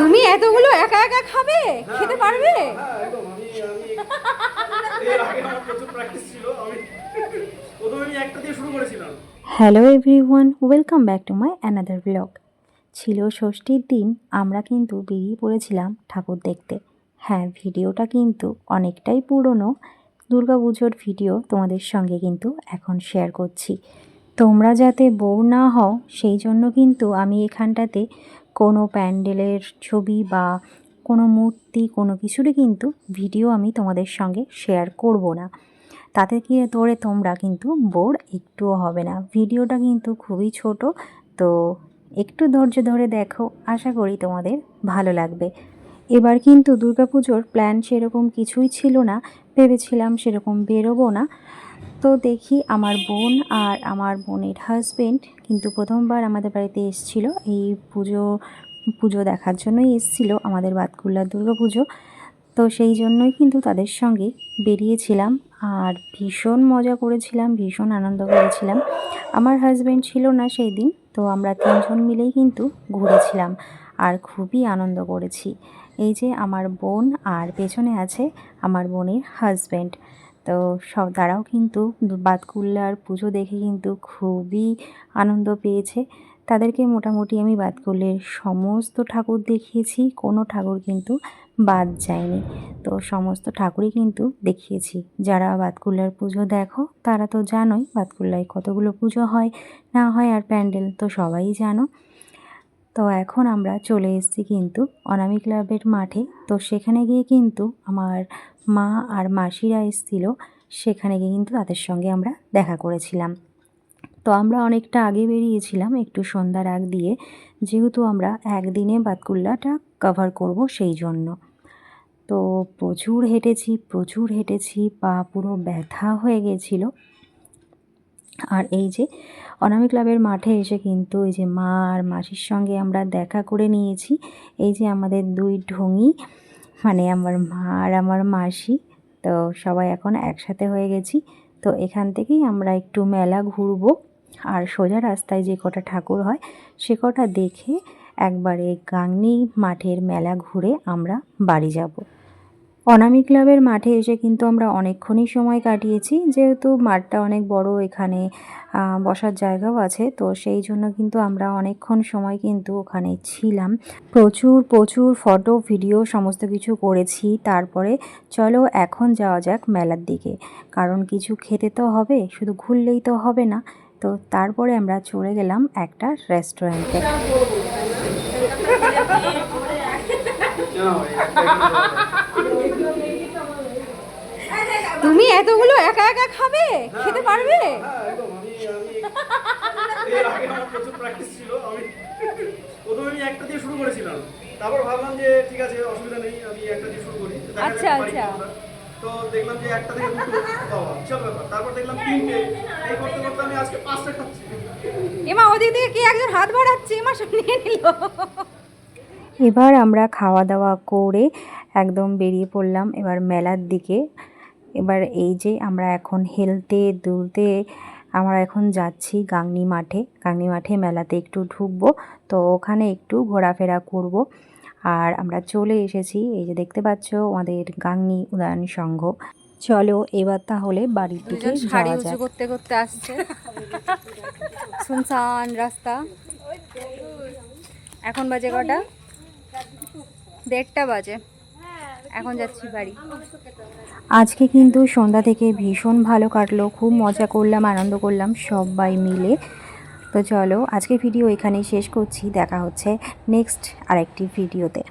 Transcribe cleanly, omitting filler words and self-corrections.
তুমি এতগুলো একা একা খাবে? খেতে পারবে? হ্যাঁ একদম। আমি এর আগে আমার প্রচুর প্র্যাকটিস ছিল। প্রথমে আমি একটা দিয়ে শুরু করেছিলাম। Hello everyone, welcome back to my another blog. ছিল ষষ্ঠীর দিন, আমরা কিন্তু বেরিয়ে পড়েছিলাম ঠাকুর দেখতে। হ্যাঁ, ভিডিওটা কিন্তু অনেকটাই পুরনো দুর্গাপুজোর ভিডিও তোমাদের সঙ্গে কিন্তু এখন শেয়ার করছি। তোমরা যাতে বোর না হও সেই জন্য কিন্তু আমি এখানটাতে কোনো প্যান্ডেলের ছবি বা কোনো মূর্তি কোনো কিছুরই কিন্তু ভিডিও আমি তোমাদের সঙ্গে শেয়ার করব না। তাতে কি ধরে তোমরা কিন্তু বোর একটুও হবে না। ভিডিওটা কিন্তু খুবই ছোট, তো একটু ধৈর্য ধরে দেখো, আশা করি তোমাদের ভালো লাগবে। এবার কিন্তু দুর্গাপুজোর প্ল্যান সেরকম কিছুই ছিল না, ভেবেছিলাম সেরকম বেরোবো না। তো দেখি আমার বোন আর আমার বোনের হাজবেন্ড কিন্তু প্রথমবার আমাদের বাড়িতে এসেছিলো এই পুজো দেখার জন্যই এসেছিলো, আমাদের বাতকুল্লার দুর্গাপুজো। তো সেই জন্যই কিন্তু তাদের সঙ্গে বেরিয়েছিলাম আর ভীষণ মজা করেছিলাম, ভীষণ আনন্দ করেছিলাম। আমার হাজব্যান্ড ছিল না সেই দিন, তো আমরা তিনজন মিলেই কিন্তু ঘুরেছিলাম আর খুবই আনন্দ করেছি। এই যে আমার বোন আর পেছনে আছে আমার বোনের হাজব্যান্ড, তো সব তারাও কিন্তু বাতকুল্লার পুজো দেখে কিন্তু খুবই আনন্দ পেয়েছে। তাদেরকে মোটামুটি আমি বাতকুল্লের সমস্ত ঠাকুর দেখিয়েছি, কোনো ঠাকুর কিন্তু বাদ যায়নি। তো সমস্ত ঠাকুরই কিন্তু দেখিয়েছি। যারা বাতকুল্লার পুজো দেখো তারা তো জানোই বাতকুল্লায় কতগুলো পুজো হয় না হয়, আর প্যান্ডেল তো সবাই জানো। তো এখন আমরা চলে এসেছি কিন্তু অনামি ক্লাবের মাঠে। তো সেখানে গিয়ে কিন্তু আমার মা আর মাসিরা এসেছিলো, সেখানে গিয়ে কিন্তু তাদের সঙ্গে আমরা দেখা করেছিলাম। তো আমরা অনেকটা আগে বেরিয়েছিলাম, একটু সন্ধ্যার আগ দিয়ে, যেহেতু আমরা একদিনে বাতকুল্লাটা কভার করব সেই জন্য। তো প্রচুর হেঁটেছি, পা পুরো ব্যথা হয়ে গেছিলো। আর এই যে অনামি ক্লাবের মাঠে এসে কিন্তু এই যে মা আর মাসির সঙ্গে আমরা দেখা করে নিয়েছি। এই যে আমাদের দুই ঢঙি, মানে আমার মা আর আমার মাসি, তো সবাই এখন একসাথে হয়ে গেছি। তো এখান থেকেই আমরা একটু মেলা ঘুরবো আর সোজা রাস্তায় যে কটা ঠাকুর হয় সে কটা দেখে একবারে গাংনী মাঠের মেলা ঘুরে আমরা বাড়ি যাব। অনামি ক্লাবের মাঠে এসে কিন্তু আমরা অনেকক্ষণই সময় কাটিয়েছি, যেহেতু মাঠটা অনেক বড়, এখানে বসার জায়গাও আছে, তো সেই জন্য কিন্তু আমরা অনেকক্ষণ সময় কিন্তু ওখানে ছিলাম। প্রচুর ফটো ভিডিও সমস্ত কিছু করেছি। তারপরে চলো এখন যাওয়া যাক মেলার দিকে, কারণ কিছু খেতে তো হবে, শুধু ঘুরলেই তো হবে না। তো তারপরে আমরা চলে গেলাম একটা রেস্টুরেন্টে। তুমি এতগুলো একা একা খাবে? খেতে পারবে? হ্যাঁ একদম। এর আগে আমার প্রচুর প্র্যাকটিস ছিল। প্রথমে আমি একটা দিয়ে শুরু করেছিলাম, তারপর ভাবলাম যে ঠিক আছে অসুবিধা নেই, আমি একটা দিয়ে শুরু করি। আচ্ছা আচ্ছা। তো দেখলাম যে একটা থেকে দুটো, বাবা বিশাল ব্যাপার। তারপর দেখলাম তিনটে, এই করতে করতে আমি আজকে 5টা খাচ্ছি। এমা ওদিক থেকে কি একজন হাত বাড়াচ্ছে, এমা সব নিয়ে নিল। এবার আমরা খাওয়া দাওয়া করে একদম বেরিয়ে পড়লাম এবার মেলার দিকে। এবার এই যে আমরা এখন হেলতে দুলতে আমরা এখন যাচ্ছি গাংনী মাঠে মেলাতে একটু ঢুকবো, তো ওখানে একটু ঘোরাফেরা করব। আর আমরা চলে এসেছি, এই যে দেখতে পাচ্ছ আমাদের গাংনী উন্নয়ন সংঘ। চলো এবার তাহলে বাড়ির দিকে যাওয়া যাক। করতে করতে আসছে, শুনশান রাস্তা। এখন বাজে কটা? 1:30 বাজে। এখন যাচ্ছি বাড়ি। আজকে কিন্তু সন্ধ্যা থেকে ভীষণ ভালো কাটলো, খুব মজা করলাম, আনন্দ করলাম সবাই মিলে। তো চলো আজকে ভিডিও এখানেই শেষ করছি, দেখা হচ্ছে নেক্সট আরেকটি ভিডিওতে।